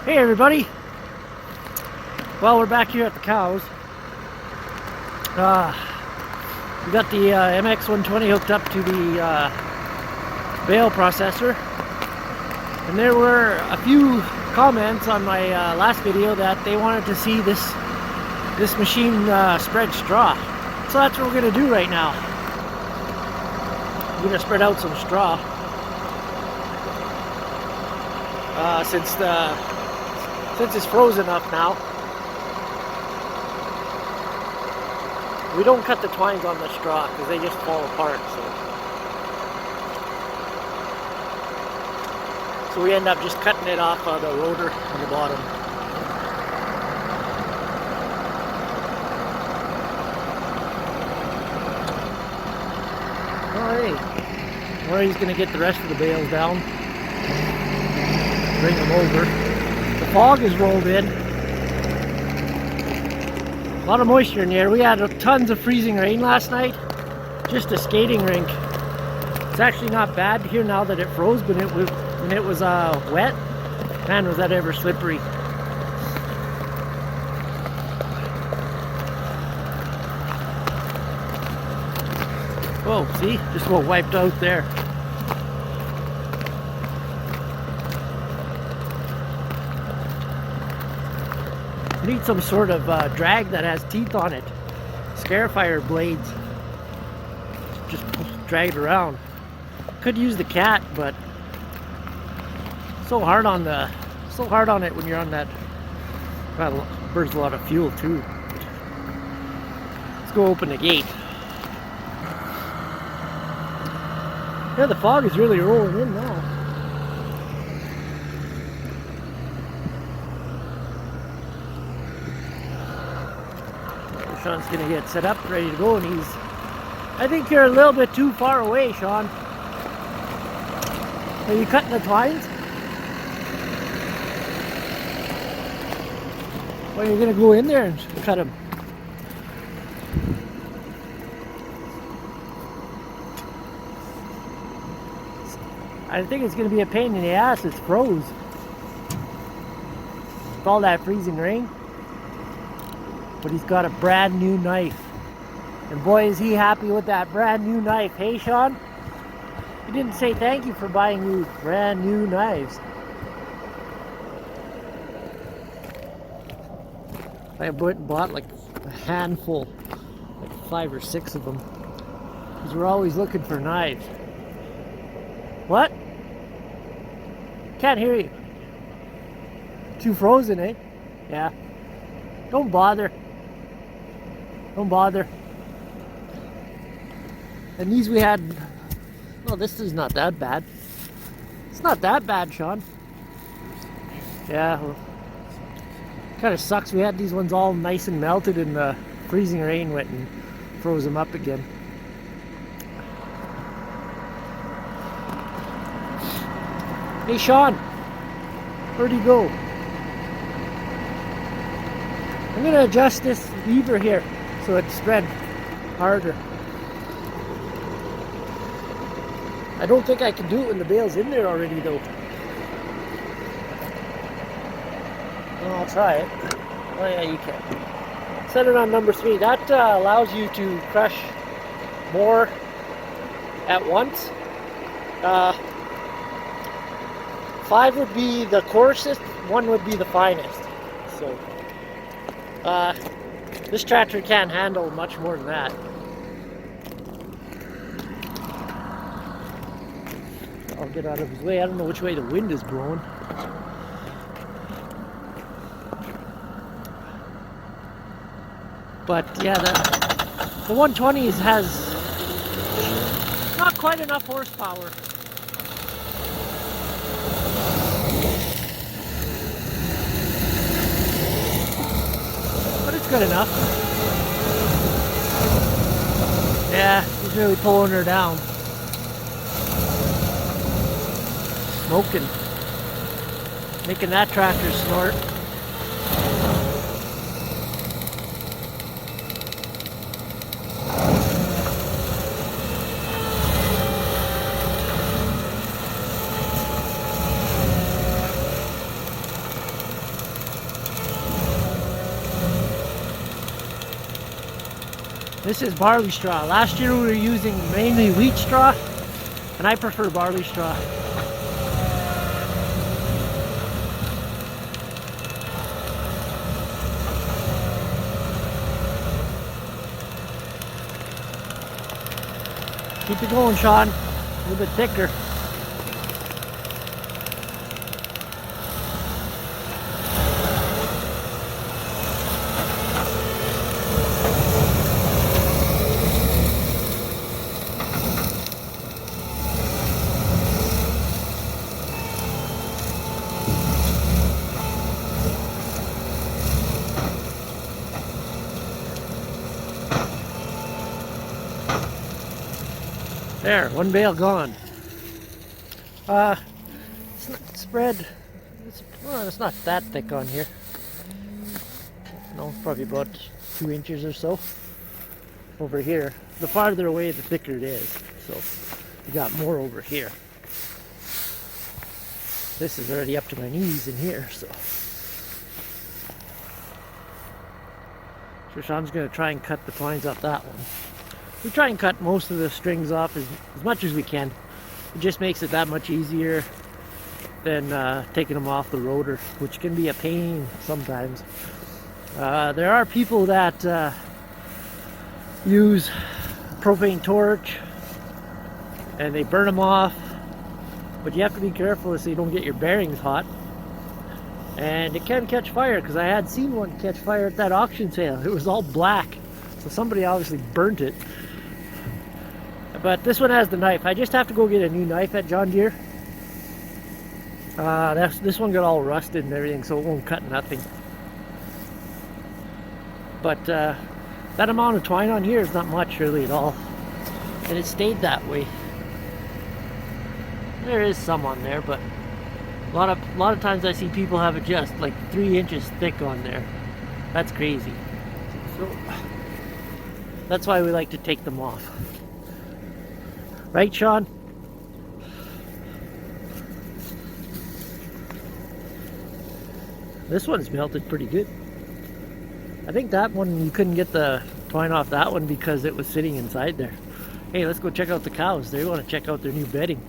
Hey everybody! Well, we're back here at the cows. We got the MX120 hooked up to the Bale processor, and there were a few comments on my last video that they wanted to see this machine spread straw. So that's what we're going to do right now. We're going to spread out some straw. Since it's frozen up now, we don't cut the twines on the straw because they just fall apart. So we end up just cutting it off of the rotor on the bottom. Alright, Murray's going to get the rest of the bales down, bring them over. The fog is rolled in. A lot of moisture in the air. We had tons of freezing rain last night. Just a skating rink. It's actually not bad here now that it froze, but when it was wet, man, was that ever slippery. Whoa, see? Just about wiped out there. Need some sort of drag that has teeth on it. Scarifier blades. Just drag it around. Could use the cat, but so hard on it when you're on that. Burns a lot of fuel too. Let's go open the gate. Yeah, the fog is really rolling in now. Sean's gonna get set up, ready to go, and I think you're a little bit too far away, Sean. Are you cutting the twines? Well, you're gonna go in there and cut them. I think it's gonna be a pain in the ass. It's froze. With all that freezing rain. But he's got a brand new knife. And boy, is he happy with that brand new knife. Hey, Sean? You didn't say thank you for buying you brand new knives. I went and bought like a handful, like 5 or 6 of them. Because we're always looking for knives. What? Can't hear you. Too frozen, eh? Yeah. Don't bother. Don't bother. And these we had. Oh, this is not that bad. It's not that bad, Sean. Yeah. Well, kind of sucks. We had these ones all nice and melted, and the freezing rain went and froze them up again. Hey, Sean. Where'd he go? I'm going to adjust this lever here so it's spread harder. I don't think I can do it when the bale's in there already though. Well, I'll try it. Oh yeah, you can. Set it on number 3. That allows you to crush more at once. 5 would be the coarsest, 1 would be the finest. So this tractor can't handle much more than that. I'll get out of his way. I don't know which way the wind is blowing. But yeah, the 120s has not quite enough horsepower. But it's good enough. Yeah, he's really pulling her down. Smoking. Making that tractor snort. This is barley straw. Last year we were using mainly wheat straw, and I prefer barley straw. Keep it going, Sean. A little bit thicker. There, one bale gone. Spread. It's not that thick on here. No, probably about 2 inches or so. Over here. The farther away, the thicker it is. So you got more over here. This is already up to my knees in here. So Sean's gonna try and cut the twines off that one. We try and cut most of the strings off as much as we can. It just makes it that much easier than taking them off the rotor, which can be a pain sometimes. There are people that use propane torch and they burn them off, but you have to be careful so you don't get your bearings hot. And it can catch fire, because I had seen one catch fire at that auction sale. It was all black, so somebody obviously burnt it. But this one has the knife. I just have to go get a new knife at John Deere. This one got all rusted and everything, so it won't cut nothing. But that amount of twine on here is not much really at all. And it stayed that way. There is some on there, but a lot of times I see people have it just like 3 inches thick on there. That's crazy. So that's why we like to take them off. Right, Sean? This one's melted pretty good. I think that one, you couldn't get the twine off that one because it was sitting inside there. Hey, let's go check out the cows. They want to check out their new bedding.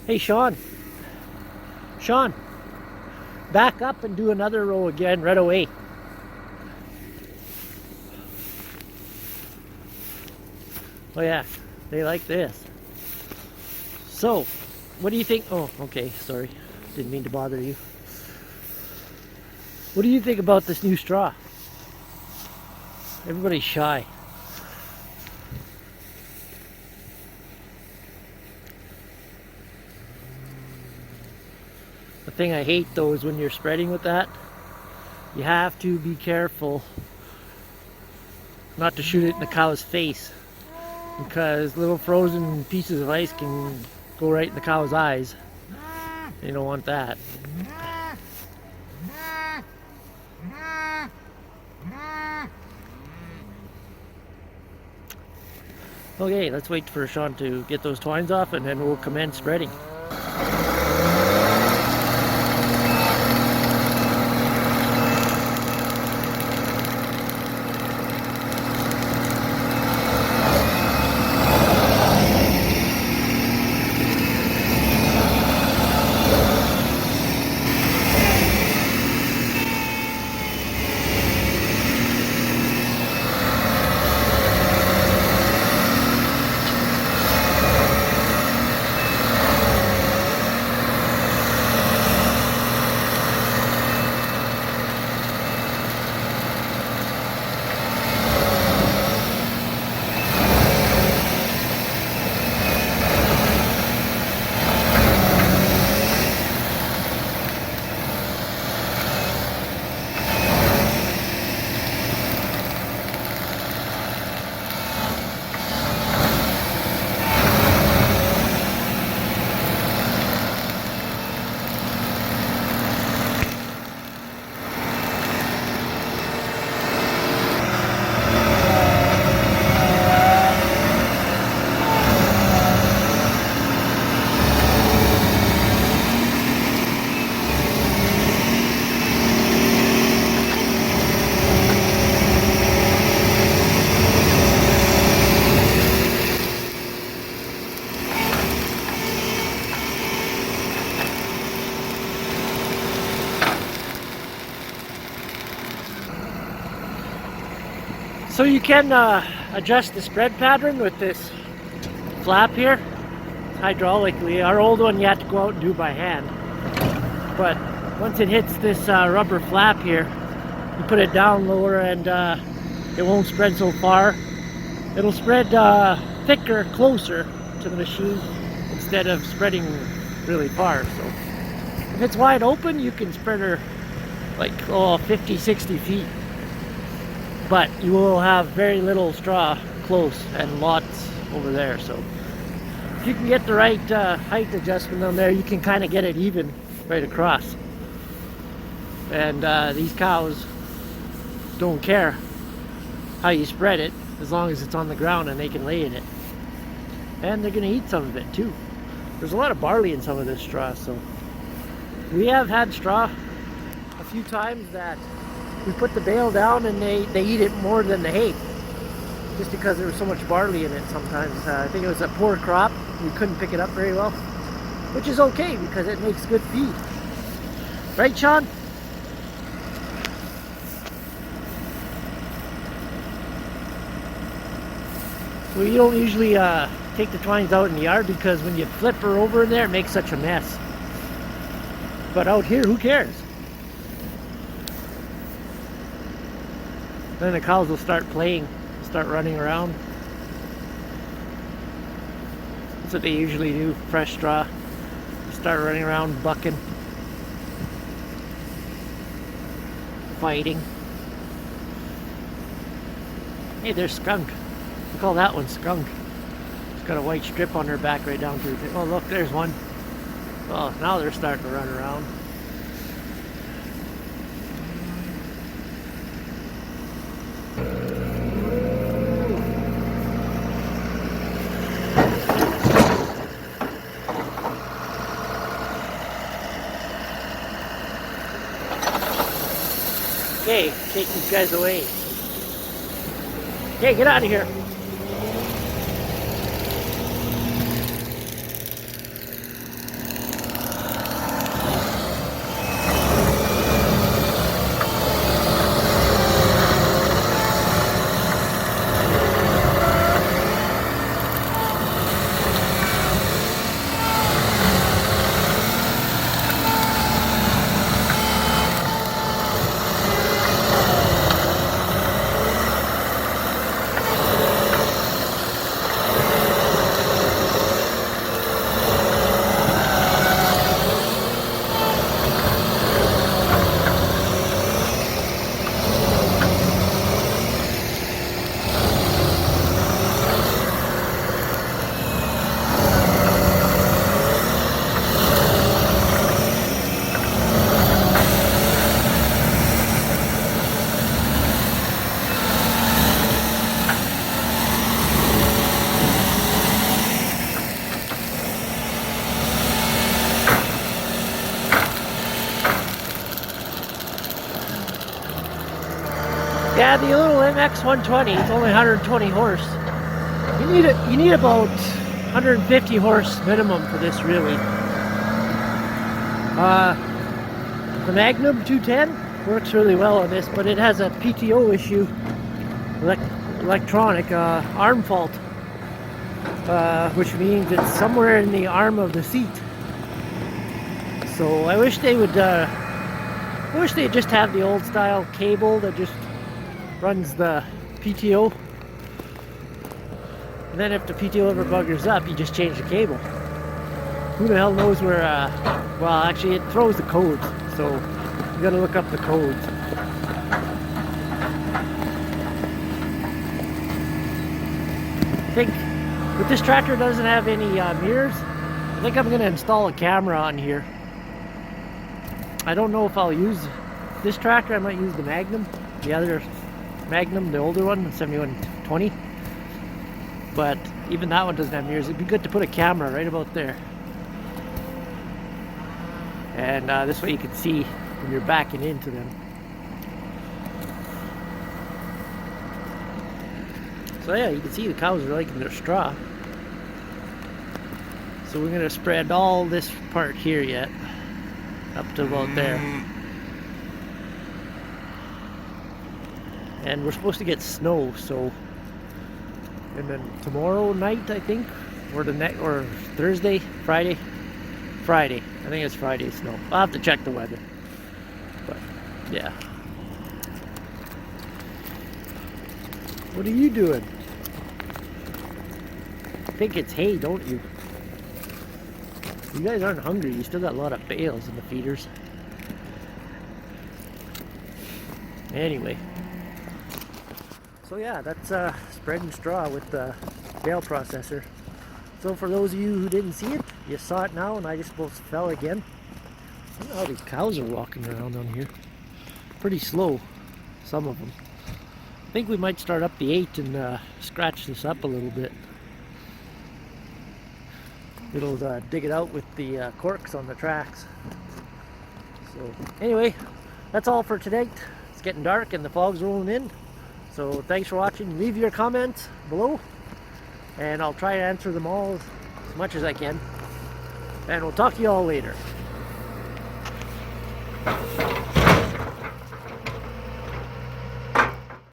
Hey, Sean. Sean, back up and do another row again right away. Oh yeah, they like this. So, what do you think? Oh, okay, sorry. Didn't mean to bother you. What do you think about this new straw? Everybody's shy. The thing I hate though is when you're spreading with that, you have to be careful not to shoot it in the cow's face, because little frozen pieces of ice can go right in the cow's eyes. You don't want that. Okay, let's wait for Sean to get those twines off and then we'll commence spreading. So you can adjust the spread pattern with this flap here, hydraulically. Our old one you had to go out and do by hand. But once it hits this rubber flap here, you put it down lower and it won't spread so far. It'll spread thicker, closer to the machine instead of spreading really far. So if it's wide open, you can spread her like 50, 60 feet. But you will have very little straw close and lots over there. So if you can get the right height adjustment on there, you can kind of get it even right across. And these cows don't care how you spread it as long as it's on the ground and they can lay in it. And they're going to eat some of it too. There's a lot of barley in some of this straw, so we have had straw a few times that we put the bale down and they eat it more than the hay, just because there was so much barley in it sometimes. I think it was a poor crop. We couldn't pick it up very well, which is okay because it makes good feed. Right, Sean? So you don't usually take the twines out in the yard because when you flip her over in there, it makes such a mess. But out here, who cares? Then the cows will start playing, start running around. That's what they usually do, fresh straw. Start running around, bucking, fighting. Hey, there's skunk. We call that one skunk. It's got a white strip on her back right down to her. Oh, look, there's one. Oh, now they're starting to run around. Okay, take these guys away. Okay, get out of here. Yeah, the little MX 120, it's only 120 horse. You need about 150 horse minimum for this, really. The Magnum 210 works really well on this, but it has a PTO issue, electronic arm fault, which means it's somewhere in the arm of the seat. So I wish they would. I wish they'd just have the old style cable that just runs the PTO. And then if the PTO ever buggers up, you just change the cable. Who the hell knows where, well, actually it throws the codes, so you gotta look up the codes. I think, but this tractor doesn't have any mirrors. I think I'm gonna install a camera on here. I don't know if I'll use this tractor. I might use the Magnum, the other Magnum, the older one, the 7120. But even that one doesn't have mirrors. It'd be good to put a camera right about there. And this way you can see when you're backing into them. So yeah, you can see the cows are liking their straw. So we're going to spread all this part here yet, up to about there. and we're supposed to get snow. So, and then tomorrow night, I think, or or Thursday, Friday. I think it's Friday snow. I'll have to check the weather. But yeah. What are you doing? I think it's hay, don't you? You guys aren't hungry. You still got a lot of bales in the feeders. Anyway. So yeah, that's spreading straw with the bale processor. So for those of you who didn't see it, you saw it now, and I just almost fell again. I don't know how these cows are walking around on here. Pretty slow, some of them. I think we might start up the 8 and scratch this up a little bit. It'll dig it out with the corks on the tracks. So anyway, that's all for today. It's getting dark and the fog's rolling in. So thanks for watching. Leave your comments below, and I'll try to answer them all as much as I can. And we'll talk to you all later.